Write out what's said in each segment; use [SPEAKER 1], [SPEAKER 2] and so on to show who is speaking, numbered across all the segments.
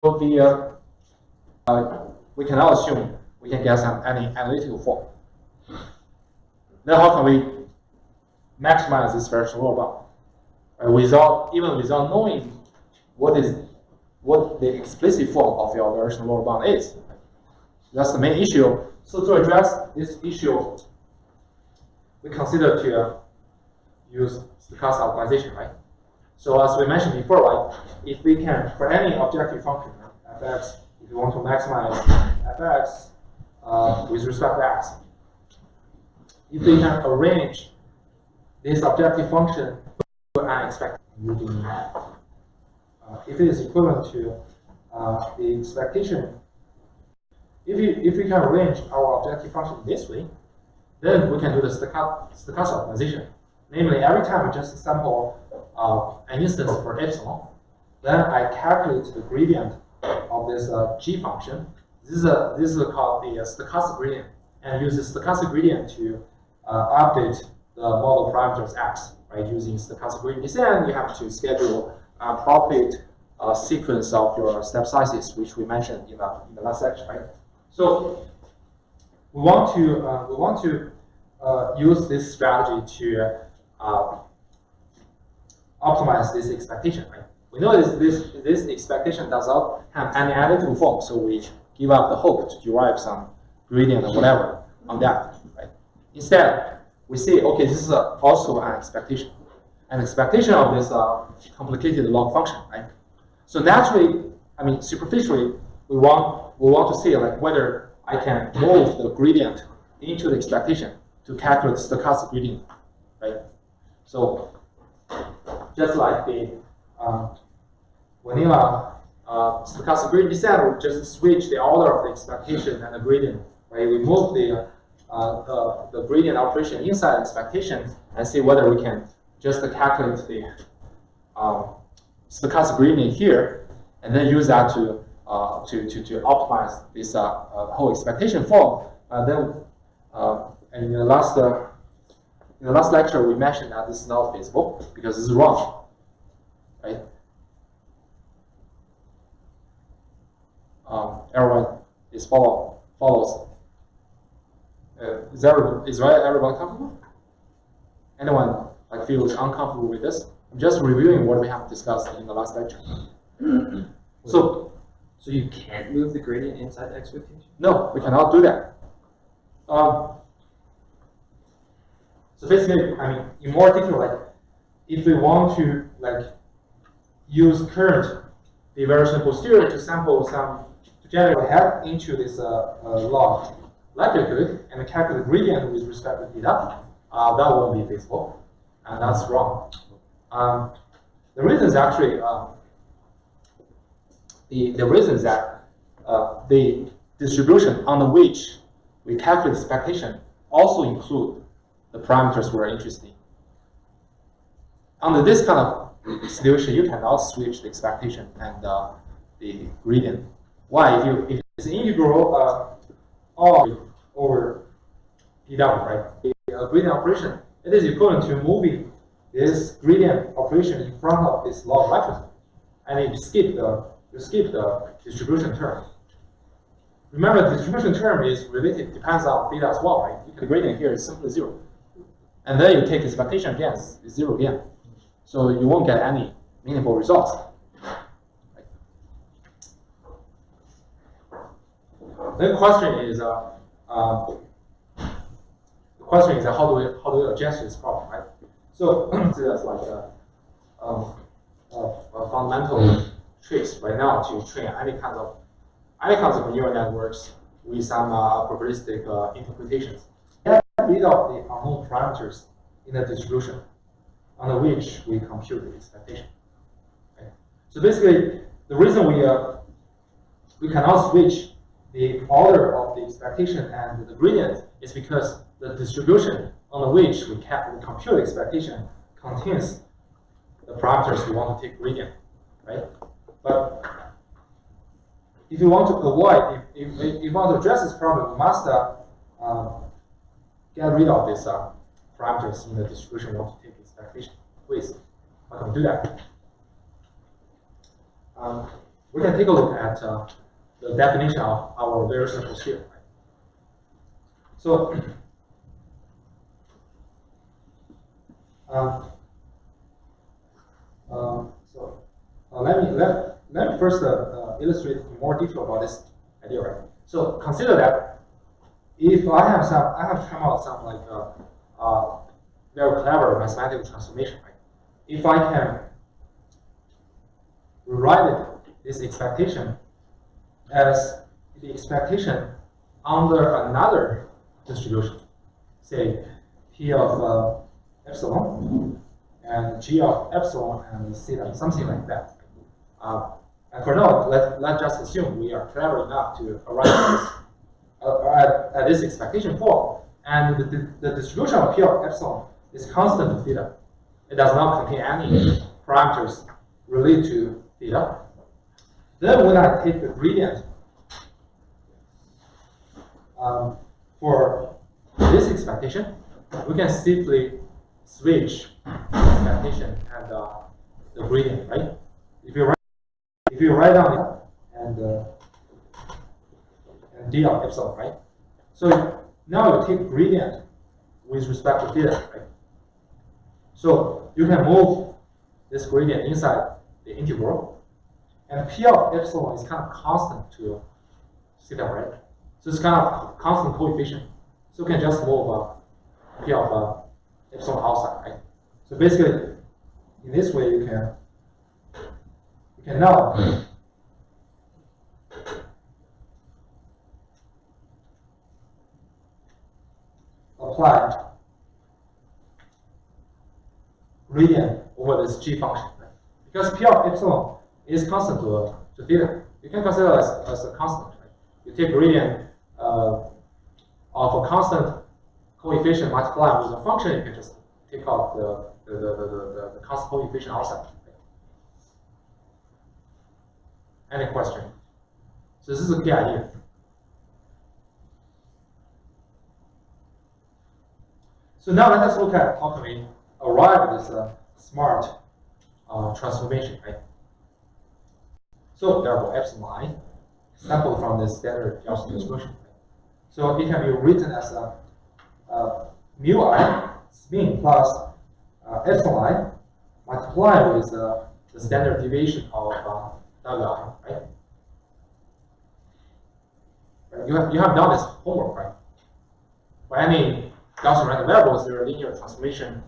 [SPEAKER 1] we cannot assume we can get any analytical form. Then how can we maximize this variational lower bound? Even without knowing what the explicit form of your variational lower bound is. That's the main issue. So to address this issue, we consider to use stochastic optimization, right? So as we mentioned before, right, if we can, for any objective function, fx, if you want to maximize fx with respect to x, if we can arrange this objective function to an expectation, if it is equivalent to the expectation, if we can arrange our objective function this way, then we can do the stochastic optimization. Namely, every time I just sample an instance for epsilon, then I calculate the gradient of this g function. This is called the stochastic gradient, and use the stochastic gradient to update the model parameters x, right? Using stochastic gradient descent, you have to schedule appropriate sequence of your step sizes, which we mentioned in the last section, right? So we want to use this strategy to optimize this expectation, right? We know this expectation does not have any analytical form, so we give up the hope to derive some gradient or whatever on that, right? Instead, we say, okay, this is also an expectation of this complicated log function, right? So naturally, I mean, superficially, we want to see like whether I can move the gradient into the expectation to calculate the stochastic gradient, right? So just like the vanilla stochastic gradient descent, we just switch the order of the expectation and the gradient, right? We move the gradient operation inside expectation and see whether we can just calculate the stochastic gradient here, and then use that to optimize this whole expectation form. Then in the last lecture, we mentioned that this is not feasible because this is wrong, right? Everyone is follows. Is everyone comfortable? Anyone like feels uncomfortable with this? I'm just reviewing what we have discussed in the last lecture. So you can't move the gradient inside the expectation? No, we cannot do that. So basically, I mean, in more detail, like if we want to like use current deviation posterior to sample to generate head into this log likelihood and calculate the gradient with respect to theta, that won't be feasible, and that's wrong. The reason is actually the reason is that the distribution on which we calculate expectation also include the parameters we're interested in. Under this kind of situation, you cannot switch the expectation and the gradient. Why? If it's an integral R over dw, right? The gradient operation, it is equivalent to moving this gradient operation in front of this log likelihood, and you skip the distribution term. Remember, the distribution term is related, depends on theta as well, right? The gradient here is simply 0. And then you take expectation again, it's 0 again. So you won't get any meaningful results. Right? Then the question is how do we adjust this problem, right? So that's like a fundamental tricks right now to train any kinds of neural networks with some probabilistic interpretations. Get rid of the unknown parameters in the distribution on which we compute the expectation. Okay. So basically, the reason we cannot switch the order of the expectation and the gradient is because the distribution on which we compute expectation contains the parameters we want to take gradient, right? But if you want to avoid, if you want to address this problem, you must get rid of these parameters in the distribution you want to take expectation with. How can we do that? we can take a look at the definition of our very simple sphere. Right? So, let me first illustrate in more detail about this idea, right? So consider that if I have come out some like very clever mathematical transformation, right? If I can rewrite this expectation as the expectation under another distribution, say P of epsilon and G of epsilon and theta, something like that. And for now, let's just assume we are clever enough to arrive at this expectation form, and the distribution of P of epsilon is constant to theta. It does not contain any parameters related to theta. Then when I take the gradient for this expectation, we can simply switch expectation and the gradient, right? If you write down it and d of epsilon, right? So now you take gradient with respect to theta, right? So you can move this gradient inside the integral, and P of epsilon is kind of constant to theta, right? So it's kind of constant coefficient. So you can just move P of epsilon outside, right? So basically, in this way, you can now apply gradient over this g function, right? Because P of epsilon is constant to theta. You can consider it as a constant, right? You take gradient of a constant coefficient multiplied with a function, you can just take out the constant coefficient outside. Right? Any question? So this is a key idea. So now let us look at how can we arrive at this smart transformation, right? So therefore epsilon I sampled from this standard Gaussian distribution. So it can be written as mu I spin plus epsilon I multiplied with the standard deviation of Wi, right? You have done this homework, right? For any Gaussian random variables, their linear transformation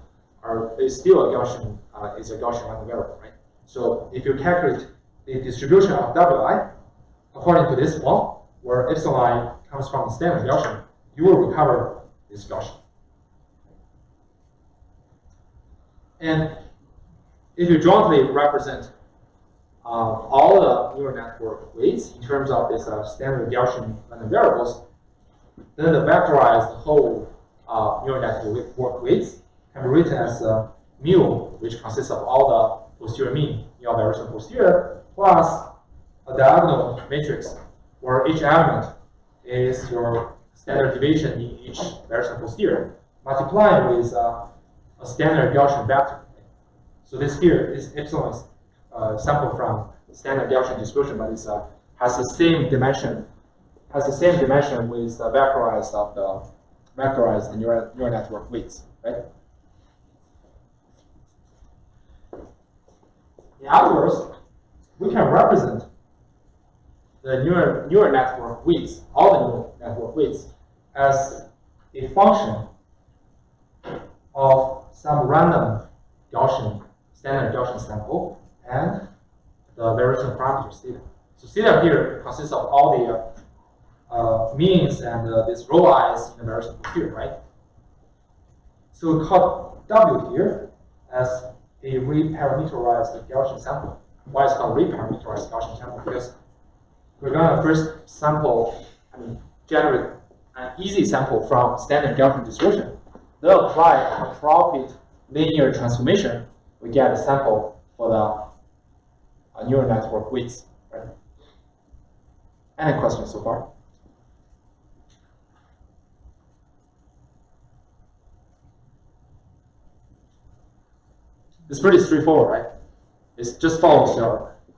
[SPEAKER 1] is still a Gaussian random variable, right? So if you calculate the distribution of Wi according to this one, where epsilon I comes from the standard Gaussian, you will recover this Gaussian. And if you jointly represent all the neural network weights in terms of this standard Gaussian random variables, then the vectorized whole neural network weights can be written as mu, which consists of all the posterior mean in your direction posterior, plus a diagonal matrix where each element is your standard deviation in each direction posterior, multiplied with a standard Gaussian vector. So this here is epsilon is sampled from standard Gaussian distribution, but it has the same dimension. With the vectorized neural network weights, right? In other words, we can represent the neural network weights, all the neural network weights, as a function of some random standard Gaussian sample and the variation parameters theta. So theta here consists of all the means and this rho i's in the variation posterior, right? So we call W here as a reparameterized Gaussian sample. Why is it called reparameterized Gaussian sample? Because we're going to first generate an easy sample from standard Gaussian distribution. Then apply appropriate linear transformation. We get a sample for the neural network weights. Right? Any questions so far? It's pretty straightforward, right? It just follows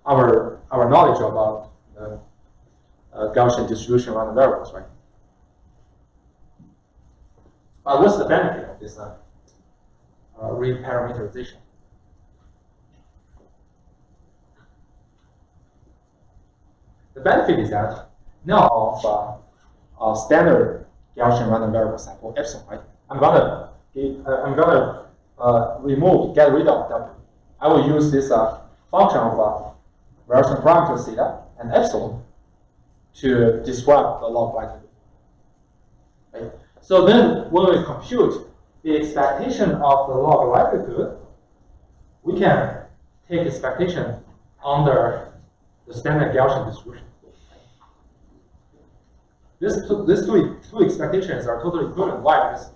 [SPEAKER 1] our our knowledge about Gaussian distribution random variables, right? But what's the benefit of this reparameterization? The benefit is that now of standard Gaussian random variable sample epsilon, right? I'm gonna get rid of W. I will use this function of variation parameters theta and epsilon to describe the log likelihood. Right? So then, when we compute the expectation of the log likelihood, we can take expectation under the standard Gaussian distribution. These two expectations are totally equivalent. Why? Because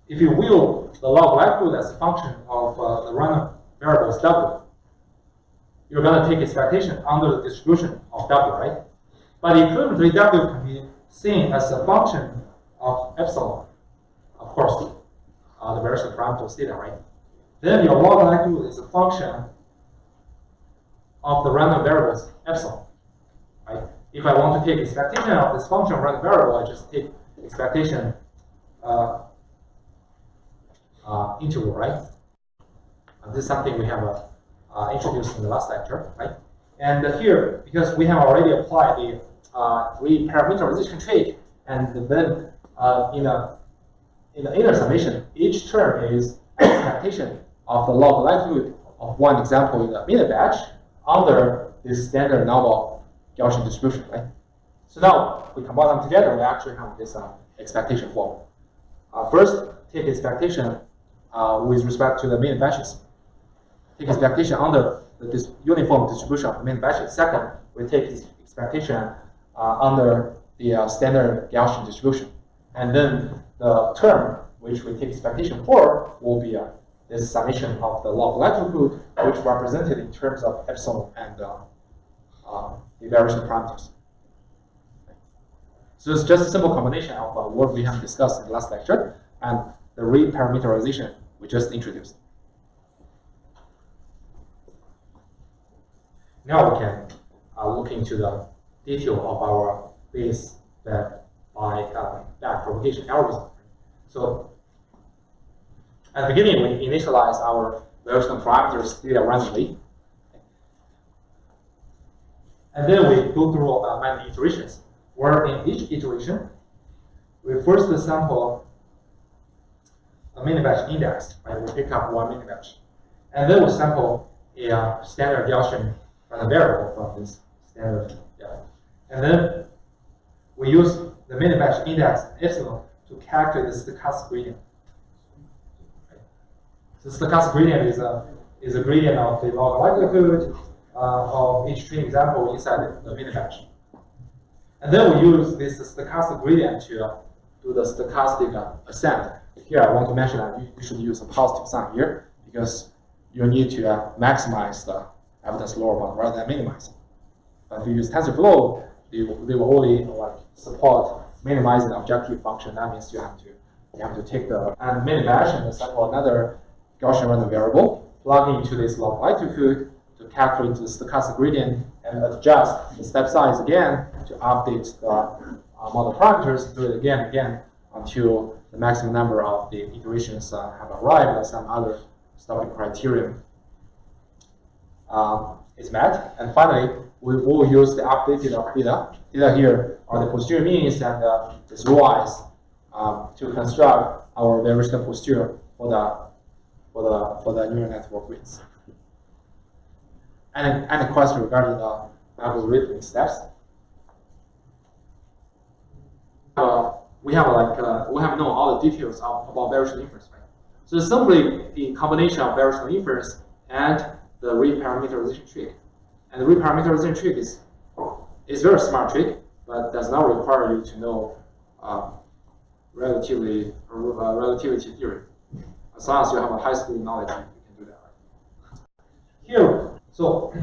[SPEAKER 1] if you will the log likelihood as a function of the random variables W, you're going to take expectation under the distribution of W, right? But equivalently, W can be seen as a function of epsilon, of course, the variation parameter theta, right? Then your log likelihood is a function of the random variables epsilon, right? If I want to take expectation of this function of random variable, I just take expectation interval, right? This is something we have introduced in the last lecture, right? And here, because we have already applied the reparameterization trick, and then in the inner summation, each term is expectation of the log likelihood of one example in the mini batch under this standard normal Gaussian distribution, right? So now we combine them together, we actually have this expectation form. First, take expectation with respect to the mini batches. Take expectation under this uniform distribution of the mini batches. Second, we take expectation under the standard Gaussian distribution. And then the term which we take expectation for will be this summation of the log likelihood, which represented in terms of epsilon and the variation parameters. So it's just a simple combination of what we have discussed in the last lecture and the reparameterization we just introduced. Now we can look into the detail of our Bayes by back propagation algorithm. So at the beginning, we initialize our variation parameters theta randomly. And then we go through many iterations, where in each iteration, we first sample a mini batch index, right? We pick up one mini batch. And then we sample a standard Gaussian random variable from this standard. And then we use the mini batch index epsilon to calculate the stochastic gradient. Right? So stochastic gradient is a gradient of the log likelihood of each training example inside the mini batch. And then we use this stochastic gradient to do the stochastic ascent. Here I want to mention that you should use a positive sign here because you need to maximize the evidence lower bound rather than minimize it. But if you use TensorFlow, they will only support minimizing the objective function. That means you have to take the mini batch and sample another Gaussian random variable, plug into this log likelihood to calculate the stochastic gradient and adjust the step size again to update the model parameters. Do it again and again until the maximum number of the iterations have arrived at some other stopping criterion is met. And finally, we will use the updated of theta. Theta here are the posterior means and this rho i's to construct our variation posterior for the neural network weights. Any question regarding the algorithmic steps? We have known all the details about variational inference, right? So it's simply the combination of variational inference and the reparameterization trick. And the reparameterization trick is a very smart trick, but does not require you to know relativity theory. As long as you have a high school knowledge, you can do that. Right? Here, so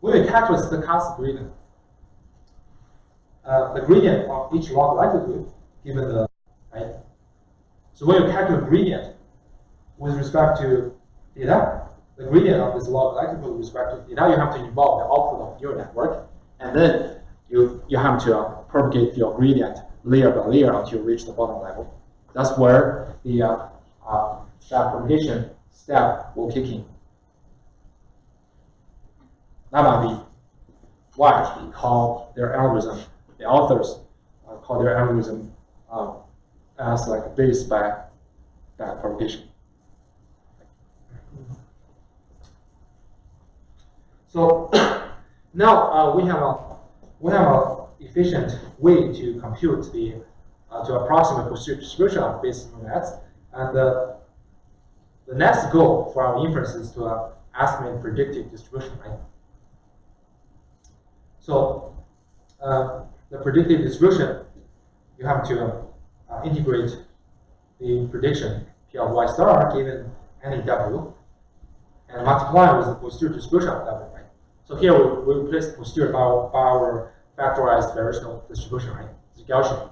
[SPEAKER 1] when we calculate the stochastic gradient, the gradient of each log likelihood given the right. So when you calculate gradient with respect to theta, the gradient of this log likelihood with respect to now you have to involve the output of your network, and then you have to propagate your gradient layer by layer until you reach the bottom level. That's where the step propagation step will kick in. That might be why we call their algorithm, the authors call their algorithm as like base back propagation. So now we have a efficient way to compute the to approximate posterior distribution of base neural nets, and the next goal for our inference is to estimate predictive distribution, right? So the predictive distribution, you have to integrate the prediction P of y star given any w, and multiply with the posterior distribution of w, right? So here we replace posterior by our factorized variational distribution, right? It's Gaussian.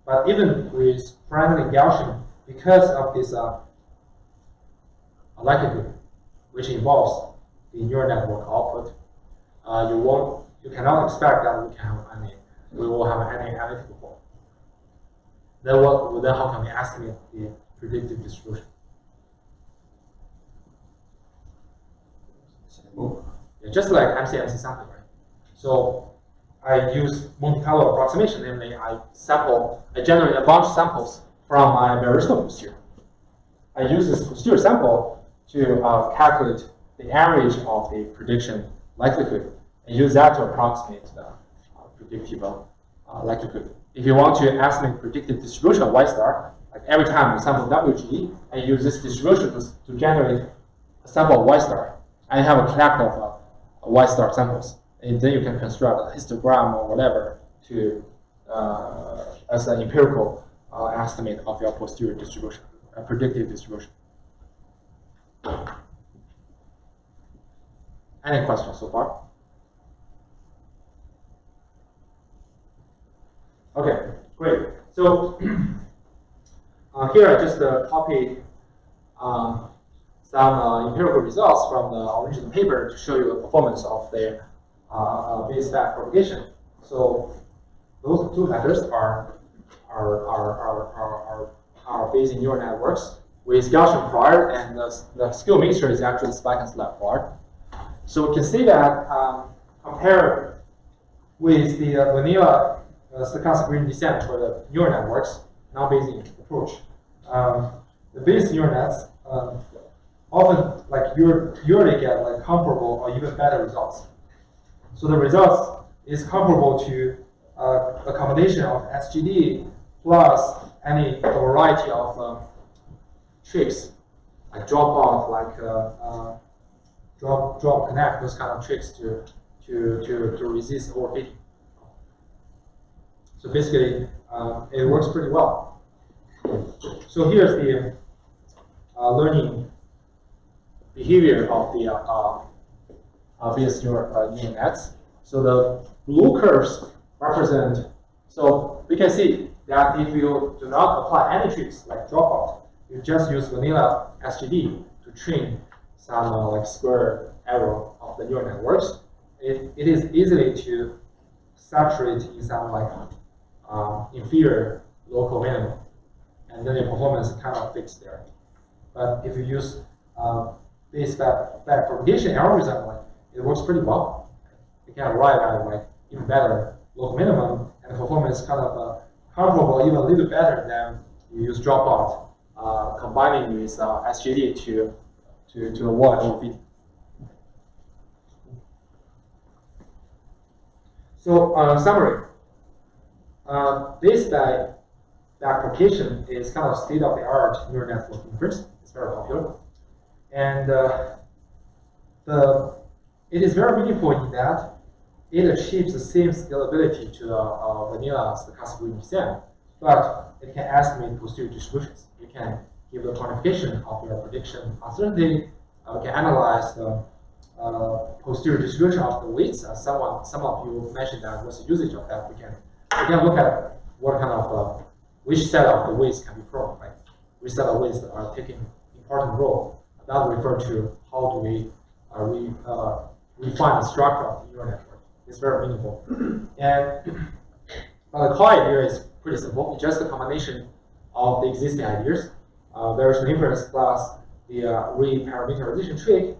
[SPEAKER 1] But even with primarily Gaussian, because of this likelihood, which involves the neural network output, you cannot expect that we will have any analytical form. Then how can we estimate the predictive distribution? Yeah, just like MCMC sampling, right? So I use Monte Carlo approximation, namely I generate a bunch of samples from my variational posterior. I use this posterior sample to calculate the average of the prediction likelihood, and use that to approximate the predictive likelihood. If you want to estimate predictive distribution of y star, like every time you sample WG, and use this distribution to generate a sample of y star, and you have a collection of y star samples, and then you can construct a histogram or whatever to as an empirical estimate of your posterior distribution, a predictive distribution. Any questions so far? Okay, great. So here I just copied some empirical results from the original paper to show you the performance of the base back propagation. So those two methods are based in neural networks with Gaussian prior, and the skill mixture is actually spike and slab prior. So we can see that compared with the vanilla stochastic gradient descent for the neural networks, non-Bayesian approach, the base neural nets often usually get like comparable or even better results. So the results is comparable to a combination of SGD plus any variety of tricks like drop off, like drop connect, those kind of tricks to resist overfitting. So basically, it works pretty well. So here's the learning behavior of the base neural nets. So the blue curves represent. So we can see that if you do not apply any tricks like dropout, you just use vanilla SGD to train some like square error of the neural networks. It is easily to saturate in some like inferior local minimum, and then your performance is kind of fixed there. But if you use base back propagation algorithm, like it works pretty well. You can arrive at like even better local minimum, and the performance is kind of comparable, even a little better than you use dropout, combining with SGD to avoid overfitting. So summary. Base back propagation is kind of state-of-the-art neural network inference. It's very popular, and it is very meaningful in that it achieves the same scalability to the vanilla stochastic gradient descent, but it can estimate posterior distributions. You can give the quantification of your prediction uncertainty. We can analyze the posterior distribution of the weights. Some of you mentioned that what's the usage of that. We can look at what kind of which set of the weights can be probed, right? Which set of weights that are taking important role. That refer to how do we refine the structure of the neural network. It's very meaningful. And the core idea is pretty simple. It's just a combination of the existing ideas. There's an inference plus the reparameterization trick,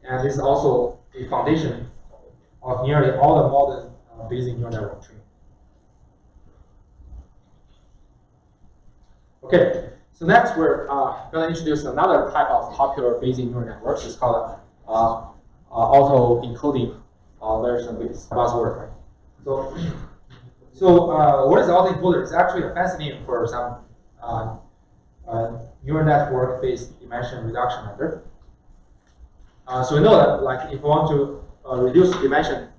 [SPEAKER 1] and this is also the foundation of nearly all the modern Bayesian neural network training. Okay, so next we're going to introduce another type of popular Bayesian neural networks. It's called auto-encoding version of this buzzword. Right? So what is auto-encoder? It's actually a fancy name for some neural network-based dimension reduction method. So we know that, like, if you want to reduce dimension,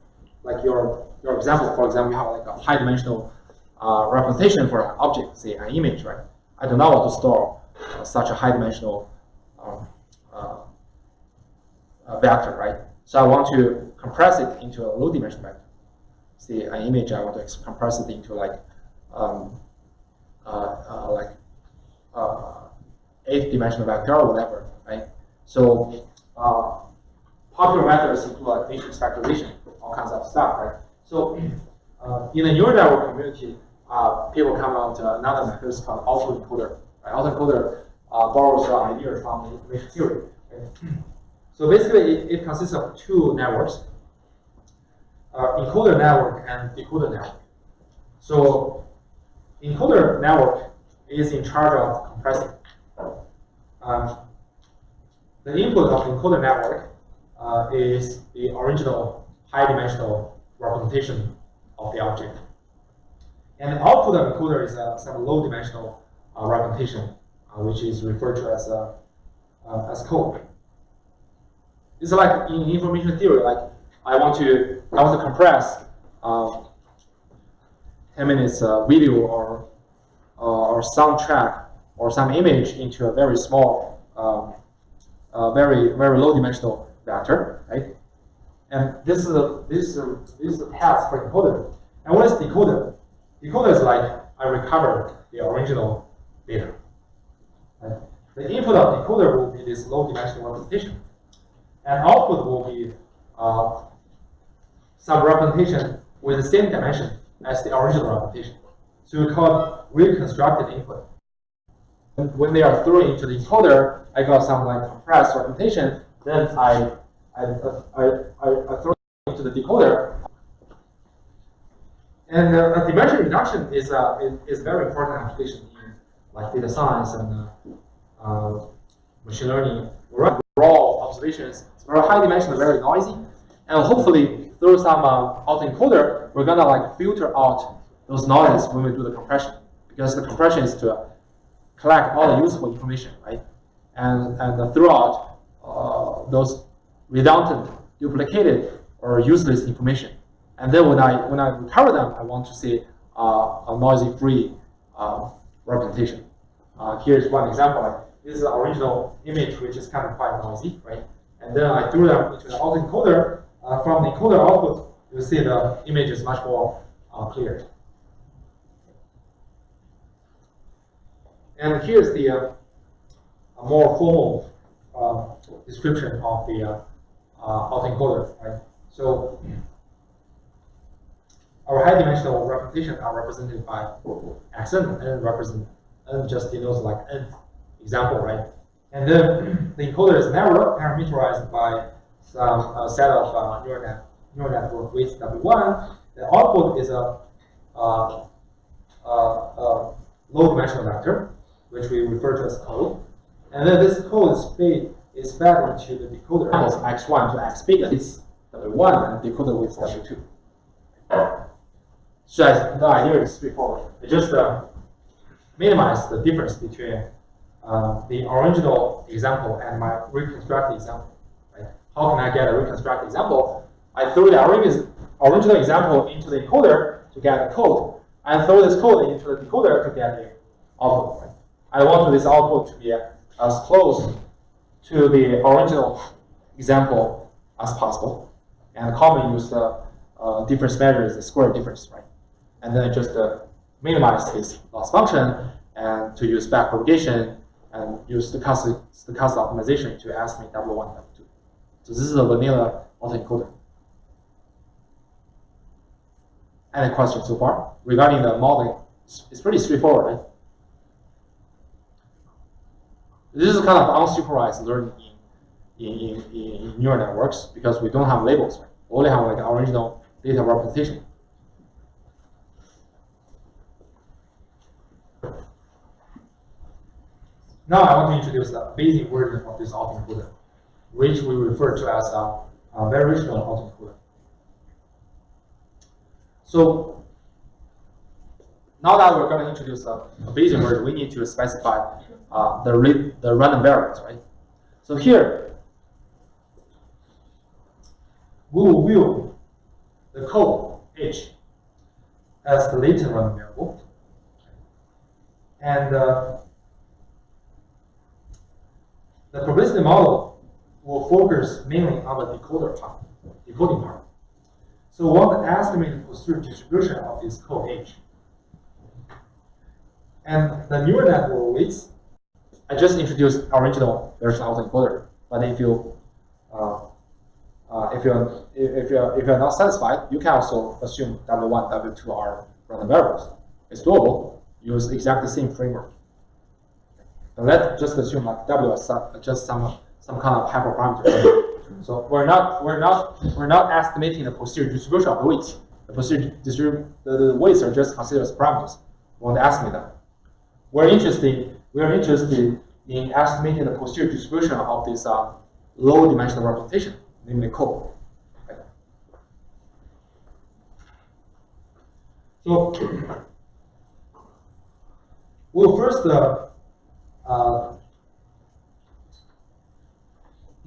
[SPEAKER 1] like your example, for example, you have like a high-dimensional representation for an object, say an image, right? I do not want to store such a high-dimensional vector, right? So I want to compress it into a low-dimensional vector. See an image, I want to compress it into like 8-dimensional vector or whatever, right? So popular methods include like matrix factorization, all kinds of stuff, right? So in the neural network community, people come out another method called autoencoder. Right? Autoencoder borrows the idea from information theory. Right? So basically, it consists of two networks: encoder network and decoder network. So encoder network is in charge of compressing. The input of the encoder network is the original high-dimensional representation of the object. And the output of the encoder is some low-dimensional representation, which is referred to as code. It's like in information theory, like I want to compress 10 minutes video or soundtrack or some image into a very small, very low-dimensional vector, right? And this is the task for encoder. And what is decoder? Decoder is like I recover the original data. Right? The input of decoder will be this low-dimensional representation, and output will be some representation with the same dimension as the original representation. So we call it reconstructed input. And when they are thrown into the encoder, I got some like compressed representation. Then I throw it into the decoder. And dimension reduction is a very important application in like data science and machine learning. Raw observations, it's very high dimensional, very noisy, and hopefully through some autoencoder, we're gonna like filter out those noises when we do the compression, because the compression is to collect all the useful information, right? And throughout those redundant, duplicated, or useless information. And then when I recover them, I want to see a noisy-free representation. Here's one example. This is the original image, which is kind of quite noisy, right? And then I threw them into the autoencoder. From the encoder output, you see the image is much more clear. And here's the a more formal description of the autoencoder, right? So our high-dimensional representation are represented by xn, and n just denotes like n example, right? And then the encoder is narrow, parameterized by some set of neural network weights W1. The output is a low-dimensional vector, which we refer to as code. And then this code is fed into the decoder as x1 to x big. It's W1 and decoder with W2. So the idea is straightforward. It just minimize the difference between the original example and my reconstructed example. Right? How can I get a reconstructed example? I throw the original example into the encoder to get a code, and throw this code into the decoder to get the output. Right? I want this output to be as close to the original example as possible. And commonly use difference measure is the square difference, right? And then just minimize this loss function and to use backpropagation and use stochastic optimization to estimate W1 and W2. So this is a vanilla autoencoder. Any questions so far regarding the modeling? It's pretty straightforward, right? This is kind of unsupervised learning in neural networks because we don't have labels, right? We only have like original data representation. Now I want to introduce the basic version of this autoencoder, which we refer to as a variational autoencoder. So now that we're going to introduce a basic version, we need to specify the random variables, right? So here, we will view the code H as the latent random variable, and the probabilistic model will focus mainly on the decoding part. So we want to estimate the posterior distribution of this code H. And the neural network weights, I just introduced original variational autoencoder, but if you're not satisfied, you can also assume W1, W2 are random variables. It's doable. Use exactly the same framework. But let's just assume like W is just some kind of hyperparameter. So we're not estimating the posterior distribution of the weights. The posterior the weights are just considered as parameters. We want to estimate them. We are interested in estimating the posterior distribution of this low dimensional representation, namely code. Okay. So we'll first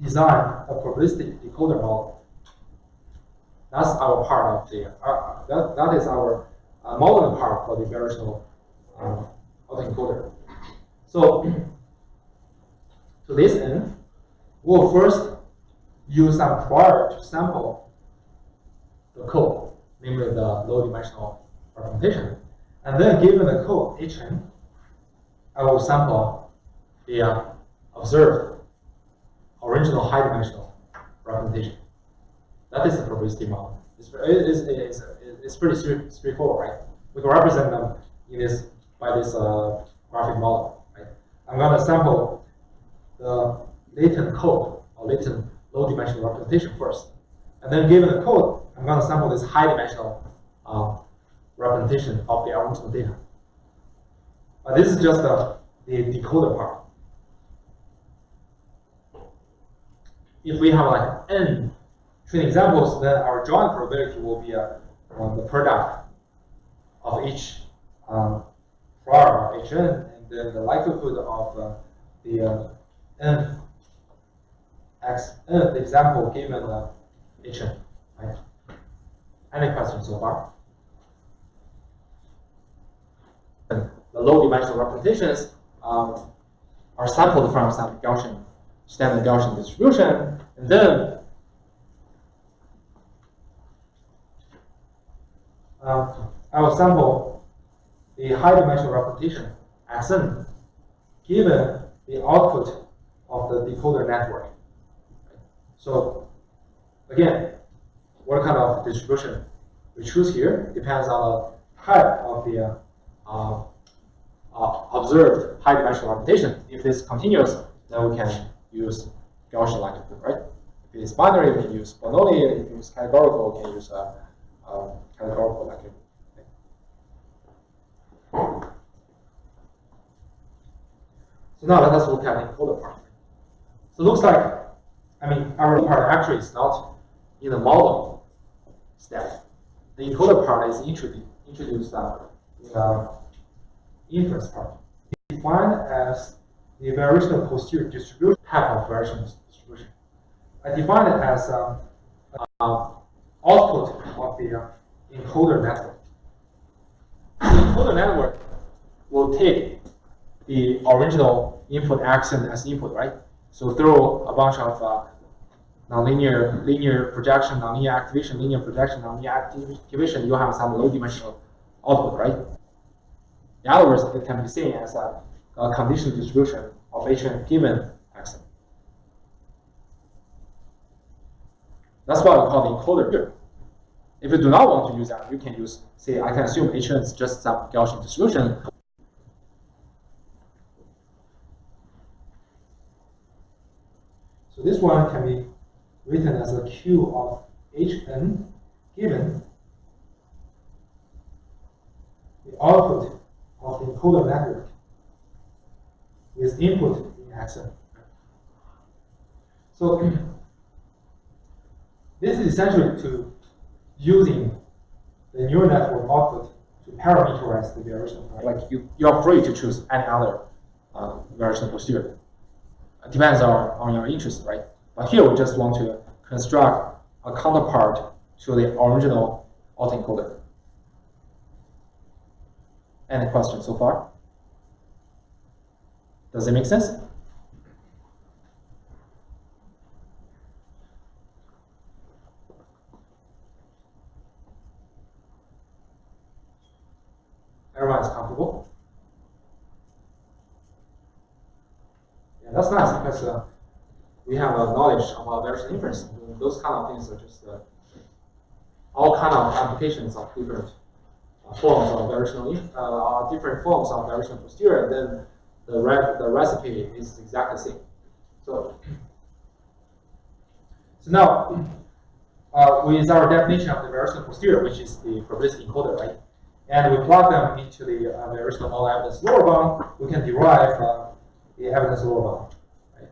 [SPEAKER 1] design a probabilistic decoder model. That's our part of the that is our modeling part for the variational autoencoder. So to this end, we'll first use some prior to sample the code, namely the low dimensional representation, and then given the code Hn, I will sample the observed original high dimensional representation. That is the probabilistic model. It's pretty straightforward, right? We can represent them in this by this graphic model, right? I'm going to sample the latent code or latent low dimensional representation first, and then given the code, I'm going to sample this high dimensional representation of the original data. But this is just the decoder part. If we have like n training examples, then our joint probability will be the product of each prior of Hn, and then the likelihood of the n example given Hn. Right? Any questions so far? The low dimensional representations are sampled from some standard Gaussian distribution, and then I will sample the high dimensional representation Xn given the output of the decoder network. So again, what kind of distribution we choose here depends on the type of the observed high dimensional representation. If it's continuous, then we can use Gaussian likelihood, right? If it's binary, we can use Bernoulli. If it's categorical, we can use categorical likelihood. So now let us look at the encoder part. So it looks like, I mean, our part actually is not in the model step. The encoder part is introduced in the inference part. It's defined as the variational posterior distribution type of variational distribution. I define it as output of the encoder network. The encoder network will take the original input action as input, right? So throw a bunch of linear projection, nonlinear activation, linear projection, nonlinear activation, you have some low dimensional output, right? In other words, it can be seen as a conditional distribution of Hn given Xn. That's why we call the encoder here. If you do not want to use that, you can use, say, I can assume Hn is just some Gaussian distribution. So this one can be written as a Q of Hn given the output of the encoder network with input in Xn. So this is essentially to using the neural network output to parameterize the variation. Like you're free to choose any other variation posterior. It depends on your interest, right? But here we just want to construct a counterpart to the original autoencoder. Any questions so far? Does it make sense? Everyone is comfortable? Yeah, that's nice because we have a knowledge about variation inference. Those kind of things are just all kind of applications of different forms of variational, different forms of variational posterior, and then the recipe is exactly the same. So now, with our definition of the variational posterior, which is the probabilistic encoder, right? And we plug them into the variational model evidence lower bound, we can derive the evidence lower bound, right?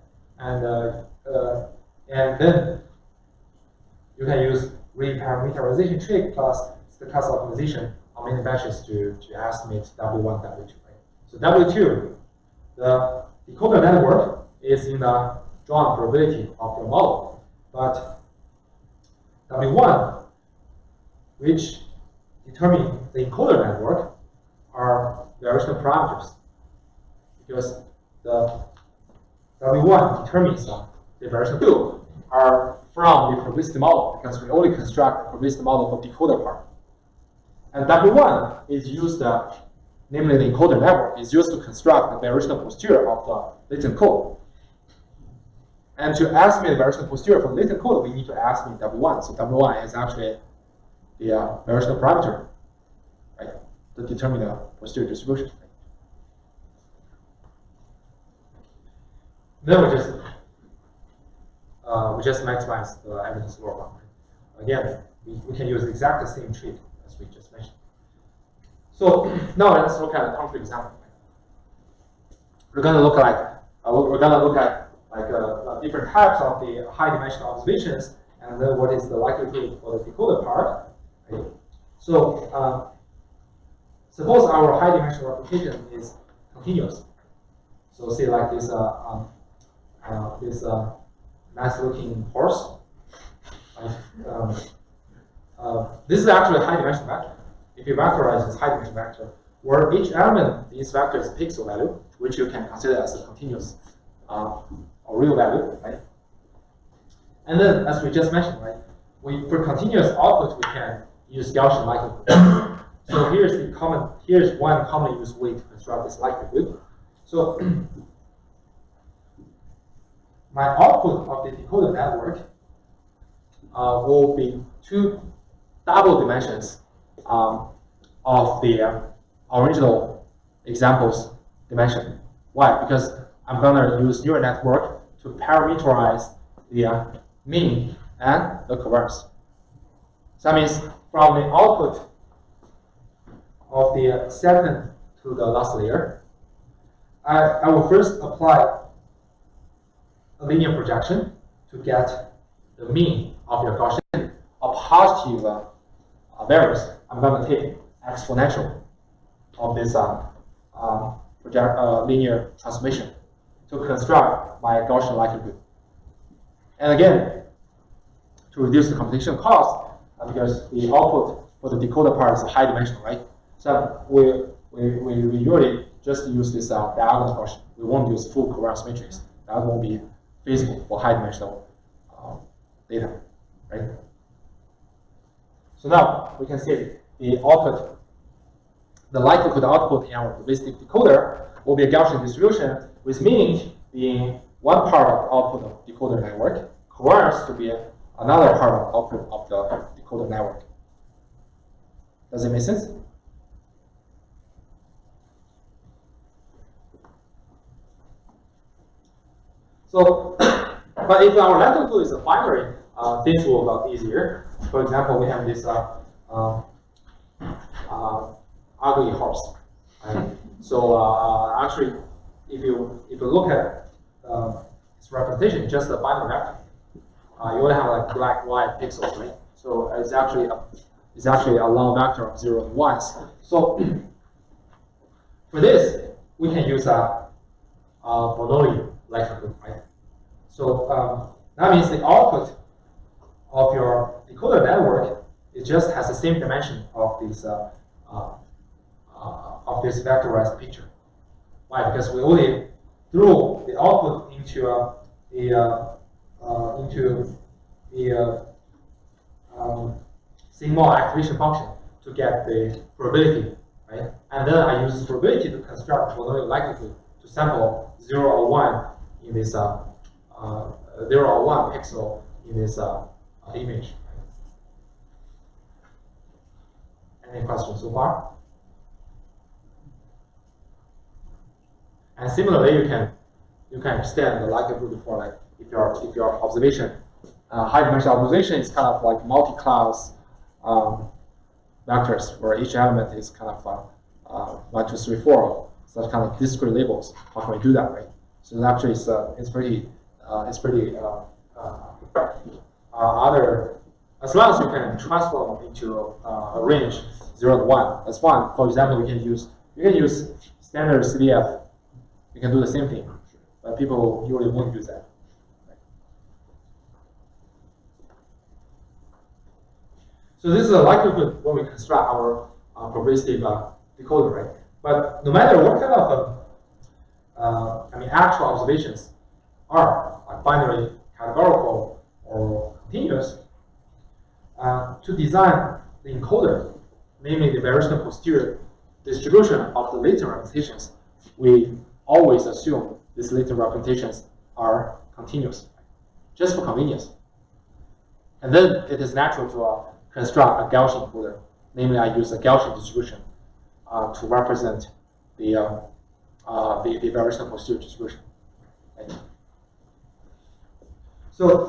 [SPEAKER 1] And then you can use reparameterization trick plus stochastic optimization on many batches to estimate W1, W2, right? So W2, the decoder network is in the drawn probability of your model, but W1, which determine the encoder network, are variational parameters, because the W1 determines the variational field are from the probabilistic model, because we only construct the probabilistic model for decoder part. And W1 is used, namely the encoder network, is used to construct the variational posterior of the latent code. And to estimate the variational posterior for the latent code, we need to estimate W1. So W1 is actually the variational parameter, right, to determine the posterior distribution. Then we just maximize the evidence lower bound. Again, we can use exactly the same trick as we just mentioned. So now let's look at a concrete example. We're going to look at different types of the high dimensional observations, and then what is the likelihood for the decoder part. Right? So suppose our high dimensional replication is continuous. So say like this nice looking horse. This is actually a high dimensional vector. If you vectorize this high dimensional vector, where each element in this vector is a pixel value, which you can consider as a continuous or real value, right? And then, as we just mentioned, right, for continuous output, we can use Gaussian likelihood. So here's one commonly used way to construct this likelihood. So my output of the decoder network will be two double dimensions of the original example's dimension. Why? Because I'm going to use neural network to parameterize the mean and the covariance. So that means from the output of the second to the last layer, I will first apply a linear projection to get the mean of your Gaussian, a positive variance. I'm going to take exponential of this linear transformation to construct my Gaussian likelihood. And again, to reduce the computation cost, because the output for the decoder part is high dimensional, right? So we usually just use this diagonal Gaussian. We won't use full covariance matrix. That won't be feasible for high dimensional data, right? So now we can see the output, the likelihood output in our probabilistic decoder will be a Gaussian distribution with mean being one part of the output of decoder network, covariance to be another part of output of the decoder network. Does it make sense? So, but if our likelihood is a binary, things will get easier. For example, we have this ugly horse. Right? So actually, if you look at its representation, just a binary vector, you only have like black, white pixels, right? So it's actually a long vector of 0 and 1s. So for this, we can use a Bernoulli likelihood, right? So that means the output of your decoder network, it just has the same dimension of this vectorized picture. Why? Because we only threw the output into the sigma activation function to get the probability, right? And then I use probability to construct Bernoulli likelihood to sample 0 or 1 in this 0 or 1 pixel in this image. Any questions so far? And similarly, you can extend the likelihood for like if your observation high dimensional observation is kind of like multi-class vectors where each element is kind of 1, 2, 3, 4 such kind of discrete labels. How can we do that, right? So actually, it's pretty other. As long as you can transform into a range 0 to 1, that's fine. For example, you can use standard CDF. You can do the same thing, but people usually won't use that. So this is a likelihood when we construct our probabilistic decoder, right? But no matter what kind of actual observations are like binary, categorical, or continuous, to design the encoder, namely the variational posterior distribution of the latent representations, we always assume these latent representations are continuous, just for convenience. And then it is natural to construct a Gaussian encoder. Namely, I use a Gaussian distribution to represent the variational posterior distribution. Right? So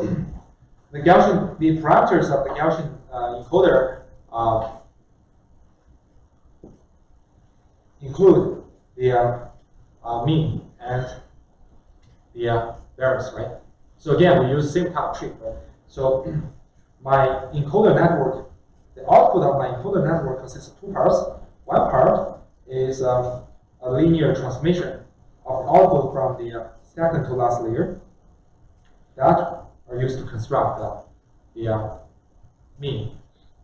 [SPEAKER 1] the parameters of the Gaussian encoder include the mean and the variance, right? So again, we use the same kind of trick, right? So my encoder network, the output of my encoder network consists of two parts. One part is a linear transformation of the output from the second to last layer that are used to construct the mean,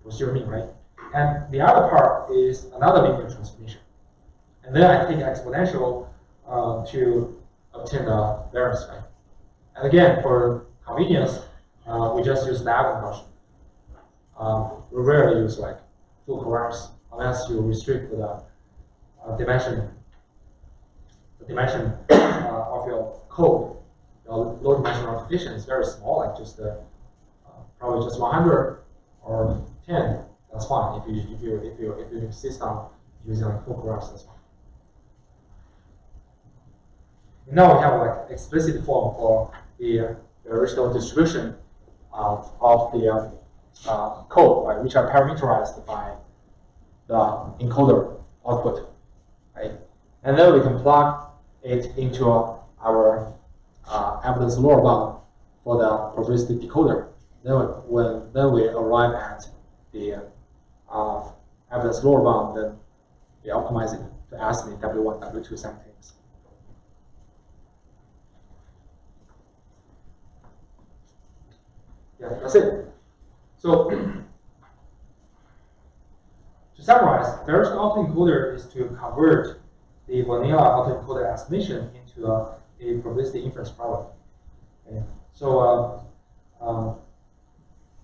[SPEAKER 1] posterior mean, right? And the other part is another linear transformation. And then I take exponential to obtain the variance, right? And again, for convenience, we just use diagonal Gaussian. We rarely use like full covariance unless you restrict the dimension of your code. Your low dimensional representation is very small, like just probably just 100 or 10. That's fine. If you insist on using like full covariance, that's fine. And now we have like explicit form for the original distribution of the code, right, which are parameterized by the encoder output, right? And then we can plug it into our evidence lower bound for the probabilistic decoder. Then we arrive at the evidence lower bound. Then we optimize it to estimate W1, W2 samples. Yeah, that's it. So to summarize, variational autoencoder is to convert the vanilla autoencoder estimation into a probabilistic inference problem. Okay. So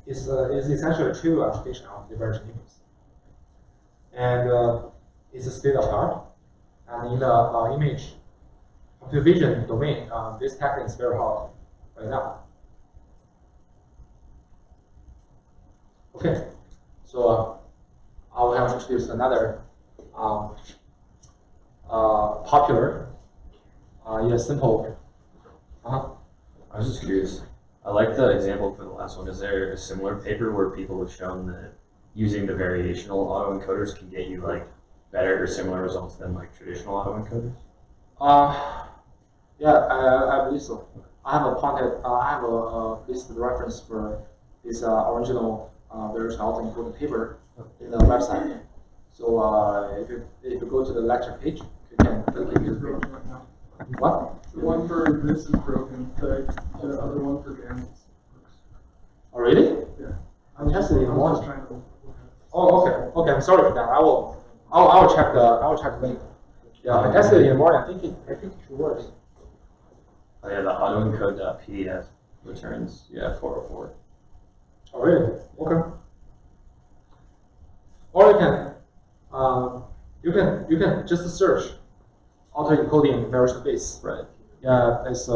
[SPEAKER 1] it's essentially a trivial application of divergent inference, and it's a state of art. And in the image computer vision domain, this technique is very hot right now. Okay, so I will have introduced another popular, simple.
[SPEAKER 2] I was just curious. I like the example for the last one. Is there a similar paper where people have shown that using the variational autoencoders can get you like better or similar results than like traditional autoencoders?
[SPEAKER 1] Yeah, I believe so. I have a listed reference for this original variational autoencoding paper in the website. So if you go to the lecture page, you can click it. What?
[SPEAKER 3] The one for this is broken. The other one for GAN works.
[SPEAKER 1] Oh, really?
[SPEAKER 3] Yeah.
[SPEAKER 1] I'm testing it.
[SPEAKER 3] I was just trying to look at it.
[SPEAKER 1] Oh, okay. Okay, I'm sorry for that. I will check the link. Yeah, I tested it in the morning. I think it should work.
[SPEAKER 2] Oh yeah, the autoencode.pdf returns 404.
[SPEAKER 1] Oh, really? Okay. Or you can just search autoencoding variational base.
[SPEAKER 2] Right.
[SPEAKER 1] Yeah, it's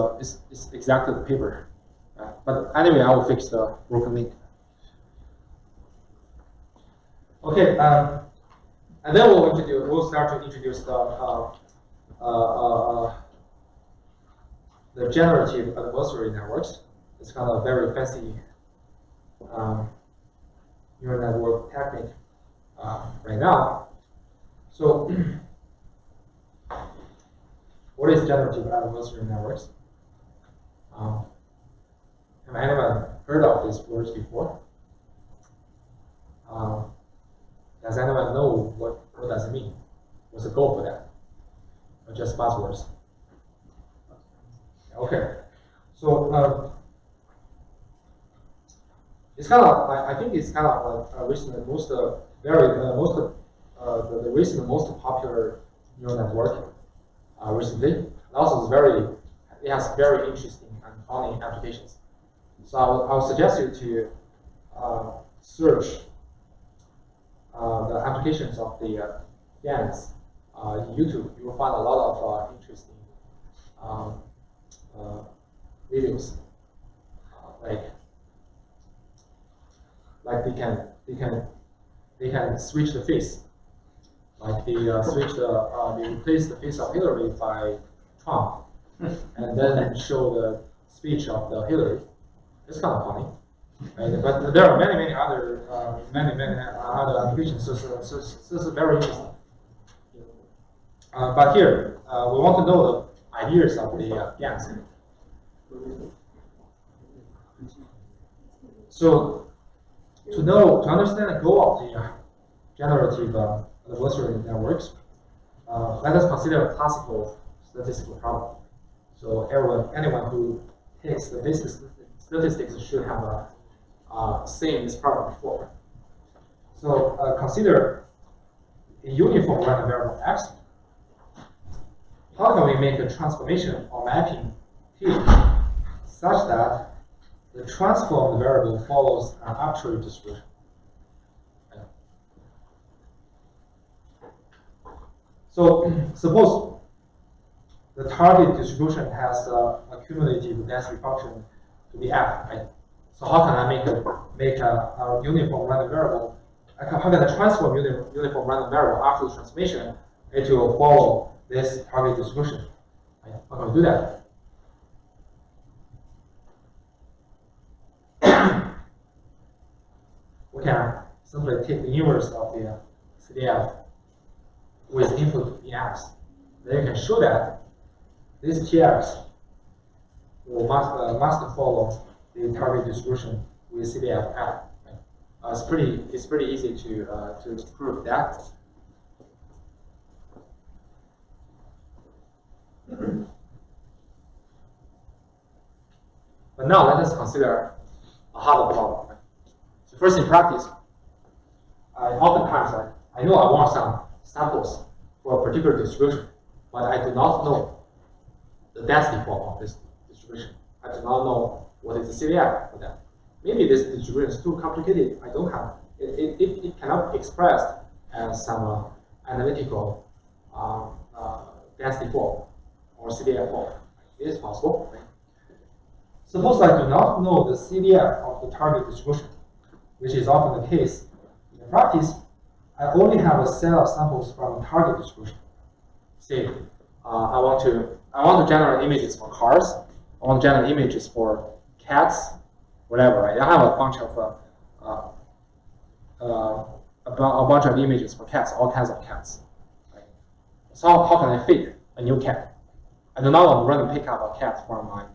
[SPEAKER 1] exactly the paper. But anyway, I will fix the broken link. Okay, and then we'll start to introduce the generative adversary networks. It's kind of very fancy neural network technique right now. So, what is generative adversary networks? Have anyone heard of these words before? Does anyone know what does it mean? What's the goal for that? Or just buzzwords? Okay. So it's kind of I think it's kind of like recent the recent most popular neural network recently. And also it has very interesting and funny applications. So I'll suggest you to search the applications of the GANs in YouTube. You will find a lot of interesting videos. Like they can switch the face. Like they replace the face of Hillary by Trump, and then show the speech of the Hillary. It's kind of funny. Right? But there are many other other applications. So this is very interesting. But here we want to know the ideas of the GANs. So to understand the goal of the generative adversary networks, let us consider a classical statistical problem. So anyone who takes the basic statistics should have seen this problem before. So consider a uniform random variable x. How can we make a transformation or mapping T such that the transformed variable follows an arbitrary distribution? So suppose the target distribution has a cumulative density function to be f, right? So how can I make a uniform random variable? How can I transform uniform random variable after the transformation? It will follow this target distribution. Right? How can we do that? We can simply take the inverse of the CDF with input in x. Then you can show that this Tx must follow the target distribution with CDF f. Right? It's pretty easy to prove that. But now let us consider a harder problem. Right? So first, in practice, oftentimes I know I want some samples for a particular distribution, but I do not know the density form of this distribution. I do not know what is the CDF for that. Maybe this distribution is too complicated. I don't have it cannot be expressed as some analytical density form or CDF form. It is possible. Right? Suppose I do not know the CDF of the target distribution. which is often the case in practice, I only have a set of samples from a target distribution. Say, I want to generate images for cars. I want to generate images for cats, whatever. Right? I have a bunch of images for cats, all kinds of cats. Right? So how can I fake a new cat? I do not want to random pick up a cat from my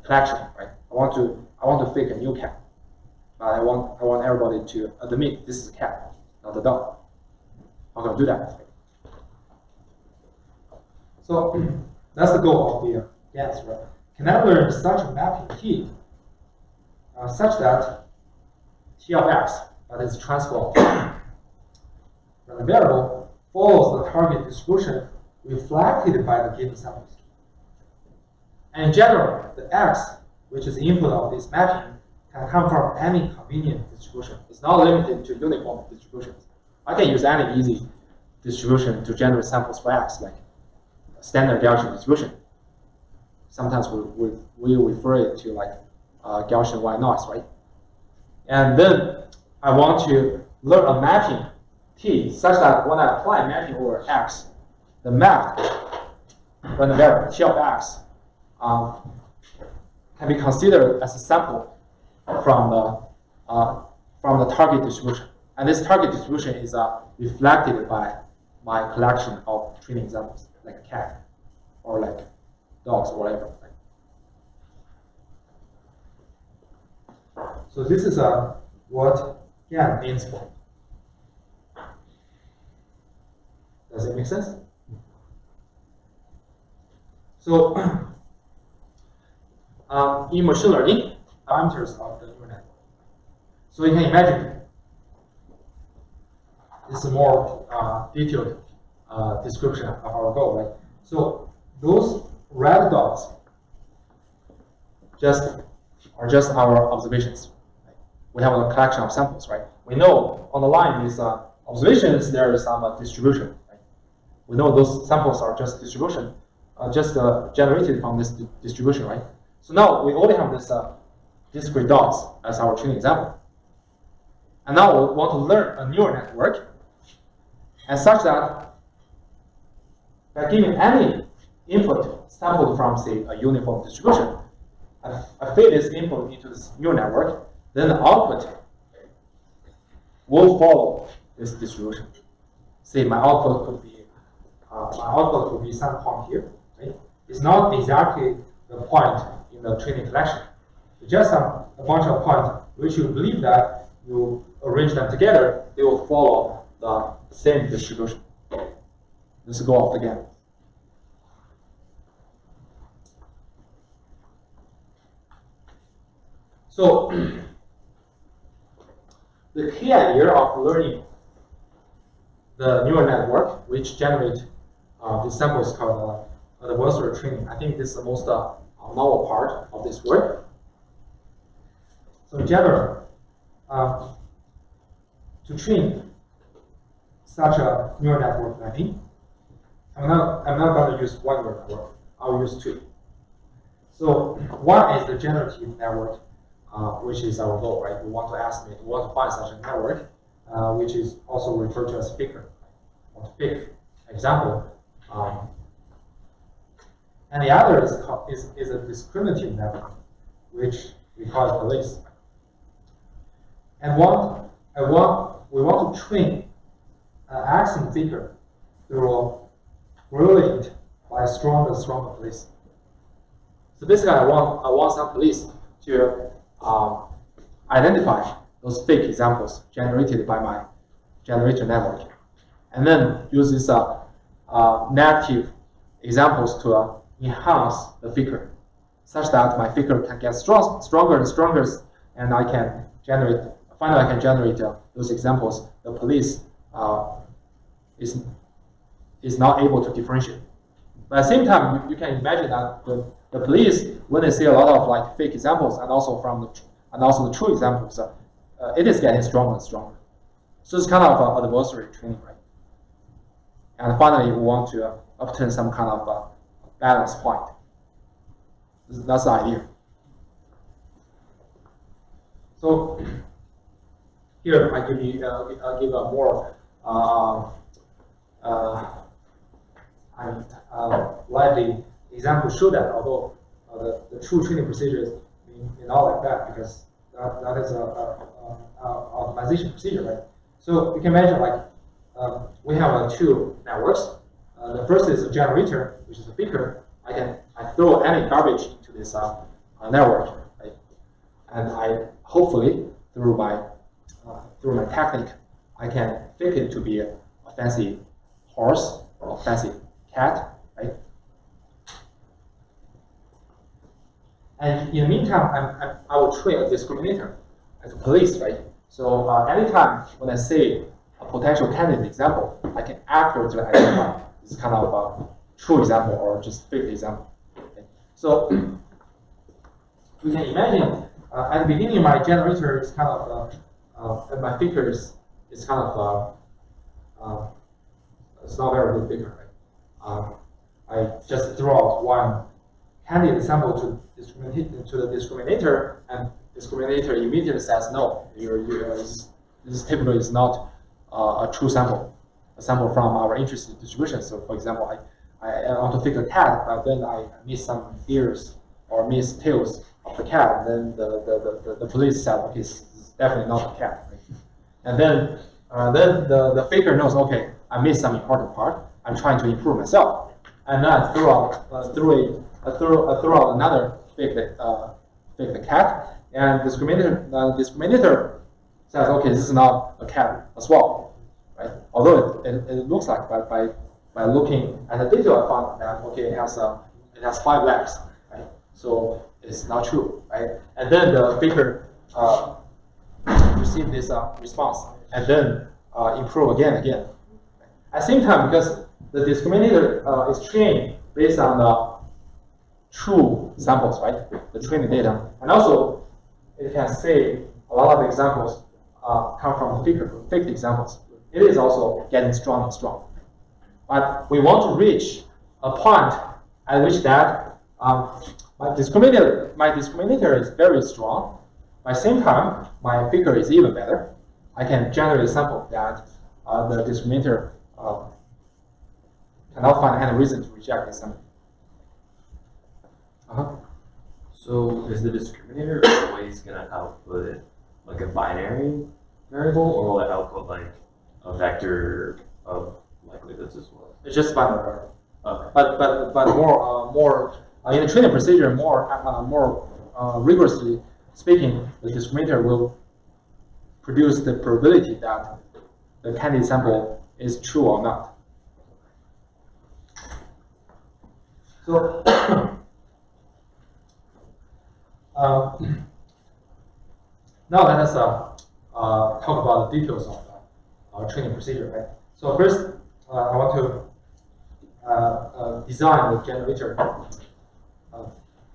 [SPEAKER 1] collection. Right? I want to fake a new cat, but I want everybody to admit this is a cat, not a dog. How can I do that? So that's the goal of the GANs, right? Can I learn such a mapping T such that T of X, that is transformed from the variable, follows the target distribution reflected by the given samples. And in general, the X, which is the input of this mapping, can come from any convenient distribution. It's not limited to uniform distributions. I can use any easy distribution to generate samples for X, like standard Gaussian distribution. Sometimes we refer it to like Gaussian white noise, right? And then I want to learn a mapping T such that when I apply mapping over X, the map, when the variable T of X can be considered as a sample from the target distribution. And this target distribution is reflected by my collection of training examples, like a cat or like dogs or whatever. So this is what GAN means for. Does it make sense? So in machine learning, parameters of the neural network. So you can imagine this is a more detailed description of our goal, right? So those red dots are just our observations. Right? We have a collection of samples, right? We know on the line is observations, there is some distribution. Right? We know those samples are just distribution, generated from this distribution, right? So now we only have this discrete dots as our training example. And now we want to learn a neural network, and such that by giving any input sampled from, say, a uniform distribution, I feed this input into this neural network, then the output will follow this distribution. Say my output could be some point here, right? It's not exactly the point in the training collection. It's just a bunch of points which you believe that you arrange them together, they will follow the same distribution. This is the goal of the GAN. So the key idea of learning the neural network, which generate the samples called adversarial training, I think this is the most novel part of this work. So in general, to train such a neural network mapping, I'm not going to use one neural network. I'll use two. So one is the generative network, which is our goal, right? We want to find such a network, which is also referred to as faker, or fake example. And the other is a discriminative network, which we call police. And we want to train an axiom faker through gradient by stronger and stronger police. So basically, I want some police to identify those fake examples generated by my generator network, and then use these negative examples to enhance the faker, such that my faker can get stronger and stronger, and I can generate. Finally, I can generate those examples. The police is not able to differentiate. But at the same time, you can imagine that the police, when they see a lot of like fake examples and also the true examples, it is getting stronger and stronger. So it's kind of adversarial training, right? And finally, we want to obtain some kind of balance point. That's the idea. So here I give you give a more lively example to show that, although the true training procedures may not like that, because that is a optimization procedure, right? So you can imagine, like, we have two networks. The first is a generator, which is a picker. I throw any garbage into this network, right? And I hopefully through my technique, I can fake it to be a fancy horse or fancy cat, right? And in the meantime, I will train a discriminator as a police, right? So anytime when I see a potential candidate example, I can accurately identify this kind of true example or just fake example. Okay? So we can imagine at the beginning, my generator is kind of, and my figure is kind of, it's not very good figure, right? I just throw out one candidate sample to the discriminator, and discriminator immediately says, no, this typically is not a true sample, a sample from our interested distribution. So for example, I want to figure a cat, but then I miss some ears or miss tails of the cat, and then the police said, okay, this is definitely not a cat. Right? And then the faker knows, okay, I missed some important part. I'm trying to improve myself, and then I throw out another fake the cat, and discriminator says, okay, this is not a cat as well, right? Although it looks like, by looking at the detail, I found that okay, it has 5 legs, right? So it's not true, right? And then the faker receive this response, and then improve again. At the same time, because the discriminator is trained based on the true samples, right? The training data, and also it can say a lot of examples come from fake examples. It is also getting strong and strong. But we want to reach a point at which that my discriminator is very strong. At the same time, my figure is even better. I can generate a sample that the discriminator cannot find any reason to reject this sample.
[SPEAKER 2] So is the discriminator always going to output like a binary variable, or will it output like a vector of likelihoods as well?
[SPEAKER 1] It's just binary variable.
[SPEAKER 2] Okay.
[SPEAKER 1] But more in the training procedure, more rigorously speaking, the discriminator will produce the probability that the candidate sample is true or not. So now let us talk about the details of our training procedure. Right? So first, I want to design the generator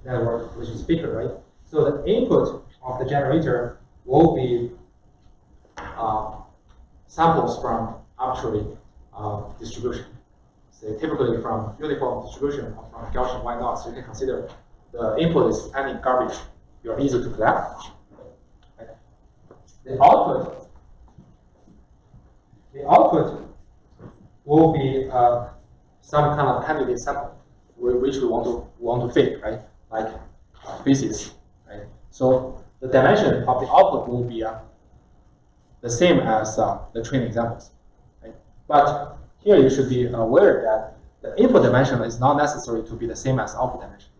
[SPEAKER 1] network, which is speaker, right? So the input of the generator will be samples from arbitrary distribution. So typically from uniform distribution or from Gaussian Y naught. So you can consider the input is any garbage you are easy to collect. Okay. The output will be some kind of candidate sample which we want to fake, right? Like species, right? So the dimension of the output will be the same as the training examples, right? But here you should be aware that the input dimension is not necessary to be the same as output dimension.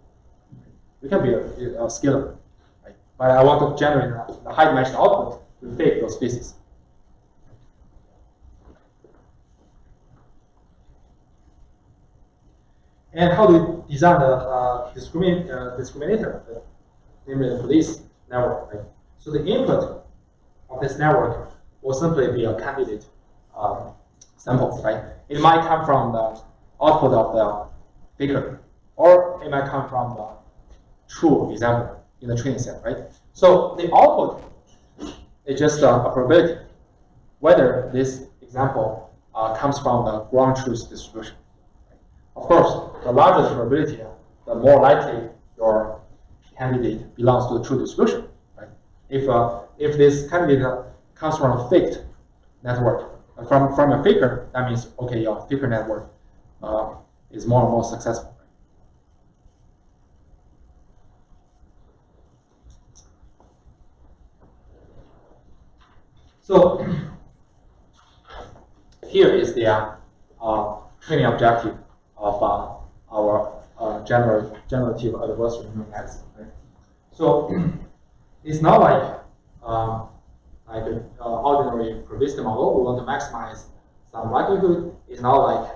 [SPEAKER 1] It can be a scalar, right? But I want to generate the high dimension output to fake those species. And how do we design the discriminator, namely the police network, right? So the input of this network will simply be a candidate sample, right? It might come from the output of the figure, or it might come from the true example in the training set, right? So the output is just a probability whether this example comes from the ground truth distribution. Of course, the larger the probability, the more likely your candidate belongs to the true distribution, right? If this candidate comes from a faked network. From a faker, that means, okay, your faker network is more and more successful. So here is the training objective of our generative adversary mathematics. Right? So it's not like an ordinary probabilistic model. We want to maximize some likelihood. It's not like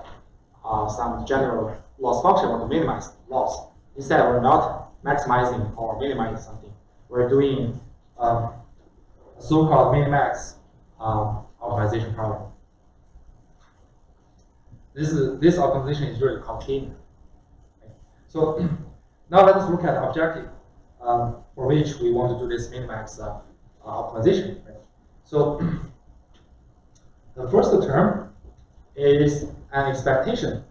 [SPEAKER 1] some general loss function. We want to minimize loss. Instead, we're not maximizing or minimizing something. We're doing a so-called minimax optimization problem. This optimization is really complicated. Okay. So now let us look at the objective for which we want to do this minimax optimization. Right? So the first term is an expectation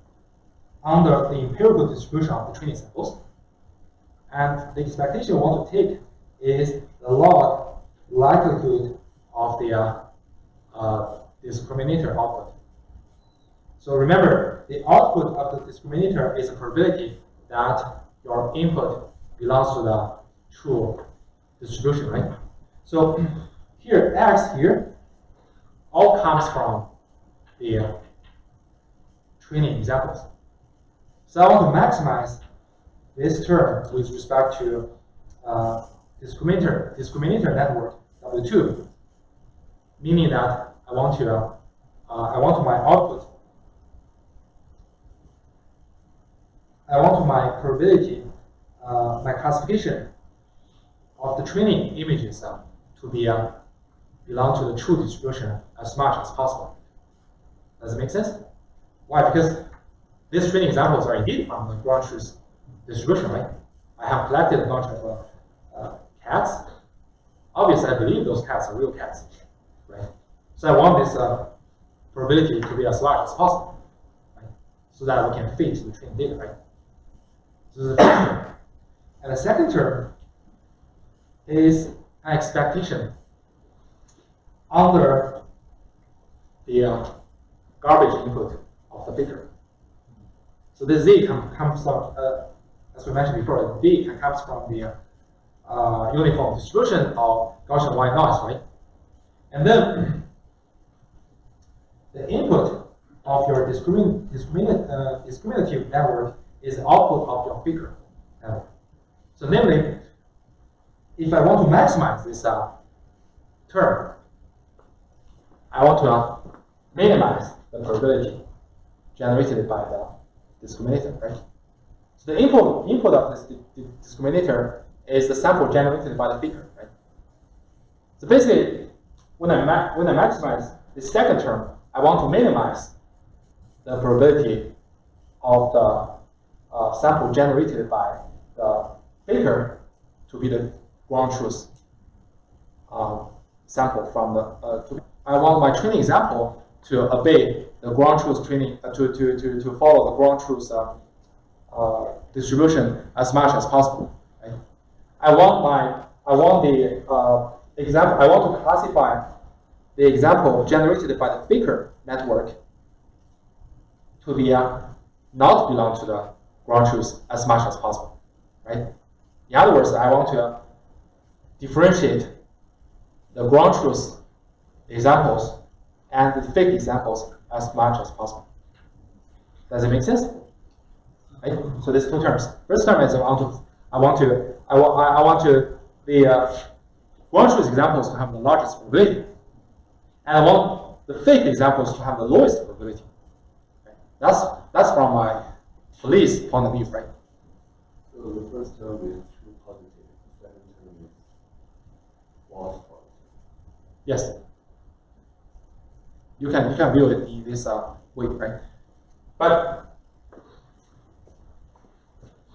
[SPEAKER 1] under the empirical distribution of the training samples. And the expectation we want to take is the log likelihood of the discriminator output. So remember, the output of the discriminator is a probability that your input belongs to the true distribution, right? So here, X here, all comes from the training examples. So I want to maximize this term with respect to discriminator network W2, meaning that I want my output. I want my probability, my classification of the training images to be belong to the true distribution as much as possible. Does it make sense? Why? Because these training examples are indeed from the ground truth distribution, right? I have collected a bunch of cats. Obviously, I believe those cats are real cats, right? So I want this probability to be as large as possible, right? So that we can fit the training data, right? So this is the first term. And the second term is an expectation under the garbage input of the figure. So the Z comes from, as we mentioned before, V comes from the uniform distribution of Gaussian white noise, right? And then the input of your discriminative network is the output of your figure network. So namely, if I want to maximize this term, I want to minimize the probability generated by the discriminator, right? So the input of this discriminator is the sample generated by the figure, right? So basically, when I maximize the second term, I want to minimize the probability of the sample generated by the figure to be the ground truth sample from the. I want my training example to obey the ground truth training to follow the ground truth distribution as much as possible. Right? I want to classify the example generated by the faker network to be not belong to the ground truth as much as possible. Right? In other words, I want to differentiate the ground truth examples and the fake examples as much as possible. Does it make sense? Right? So there's two terms. First term is I want the ground truth examples to have the largest probability, and I want the fake examples to have the lowest probability. Right? That's from my police point of view, right?
[SPEAKER 4] So the first term is true positive, the second term is false positive.
[SPEAKER 1] Yes. You can view it in this way, right? But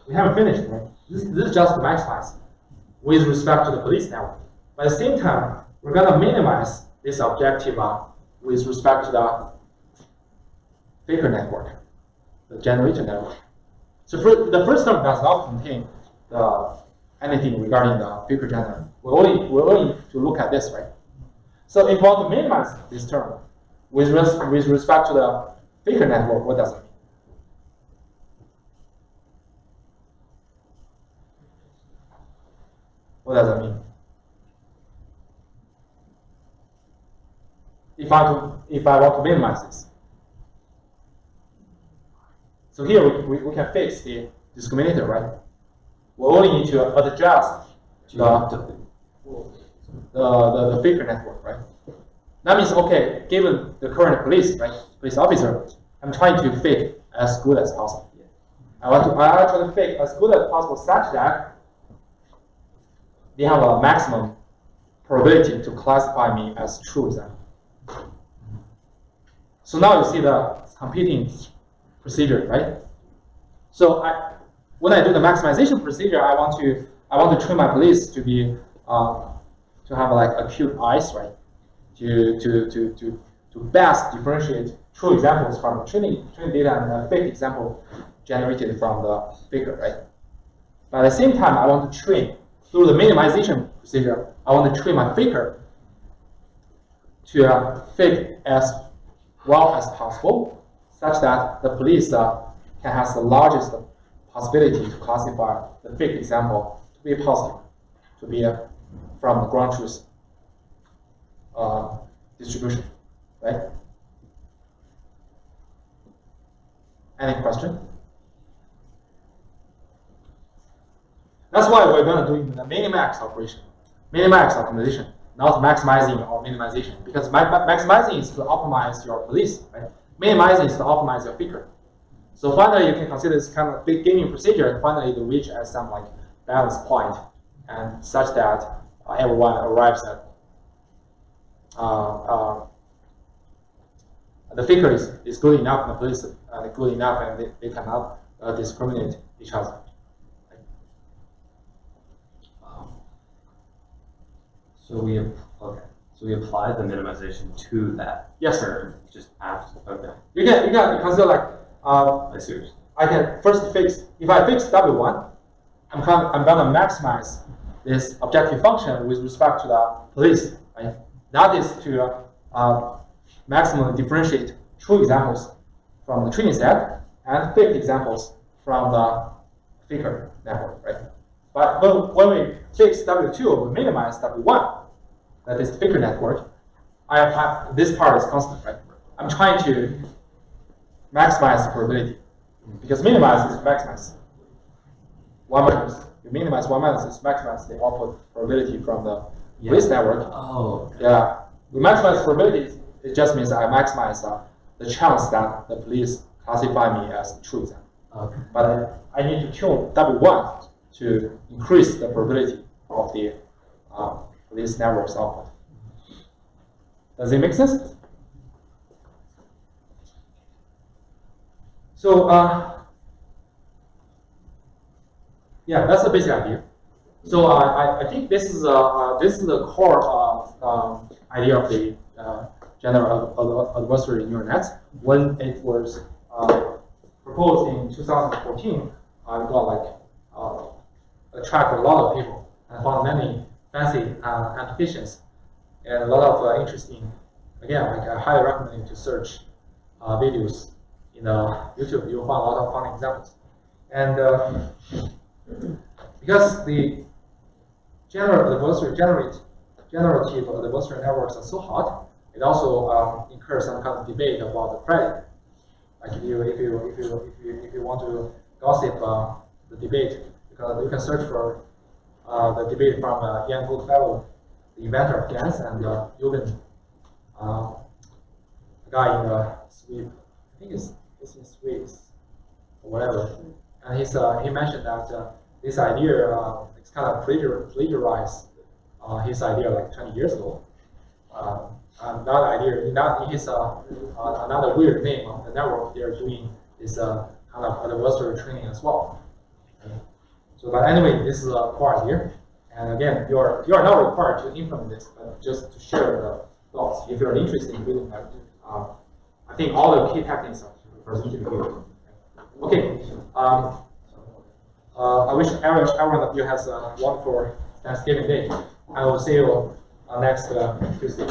[SPEAKER 1] we haven't finished, right? This is just to maximize with respect to the police network. But at the same time, we're going to minimize this objective with respect to the faker network, the generator network. So the first term does not contain anything regarding the faker generator. We're only to look at this, right? So if you want to minimize this term with respect to the faker network, what does it mean? What does that mean? If I want to minimize this. So here we can fix the discriminator, right? We only need to adjust the faker network, right? That means, okay, given the current police officer, I'm trying to fake as good as possible. I try to fake as good as possible such that they have a maximum probability to classify me as true example. So now you see the competing procedure, right? So when I do the maximization procedure, I want to train my police to be to have like acute eyes, right? To best differentiate true examples from training data and fake example generated from the faker, right? But at the same time, I want to train through the minimization procedure. I want to train my faker to fake as well as possible, such that the police can have the largest possibility to classify the fake example to be positive, to be from the ground truth distribution, right? Any question? That's why we're going to do the minimax operation, minimax optimization, not maximizing or minimization, because maximizing is to optimize your police, right? Minimizing is to optimize your faker. So finally, you can consider this kind of big gaming procedure, and finally to reach at some like balance point, and such that everyone arrives at the faker is good enough, and the police good enough, and they cannot discriminate each other.
[SPEAKER 2] So we apply the minimization to that term just after. Okay.
[SPEAKER 1] You can consider like
[SPEAKER 2] I see.
[SPEAKER 1] I can first fix, if I fix W1, I'm gonna maximize this objective function with respect to the police, right? That is to maximally differentiate true examples from the training set and fake examples from the faker network, right? But when we fix W2, we minimize W1, that is the faker network. I have this part is constant, right? I'm trying to maximize the probability, because minimize is maximize. You minimize 1 minus is maximize the output probability from the police network.
[SPEAKER 2] Oh.
[SPEAKER 1] Yeah. We maximize probability. It just means I maximize the chance that the police classify me as true example.
[SPEAKER 2] Okay.
[SPEAKER 1] But I need to tune W1 to increase the probability of the police network's output. Does it make sense? So yeah, that's the basic idea. So I think this is the core idea of the general adversarial neural nets. When it was proposed in 2014, it got like attracted a lot of people and found many fancy applications and a lot of interesting. Again, like I highly recommend you to search videos in YouTube. You'll find a lot of fun examples. And because the generative adversarial networks are so hot, it also incurs some kind of debate about the credit. Like if you want to gossip the debate, because you can search for the debate from Ian Goodfellow, the inventor of GANs, and Eugen, a guy in Sweden, I think it's in Sweden or whatever. And he mentioned that this idea it's kind of plagiarized his idea like 20 years ago. And that idea, in his another weird name of the network they're doing is kind of adversarial training as well. Okay. So, but anyway, this is a core idea. And again, you are not required to implement this, but just to share the thoughts. If you're interested in doing that, I think all the key techniques are presented here. Okay. I wish every one of you has a wonderful Thanksgiving day. I will see you next Tuesday.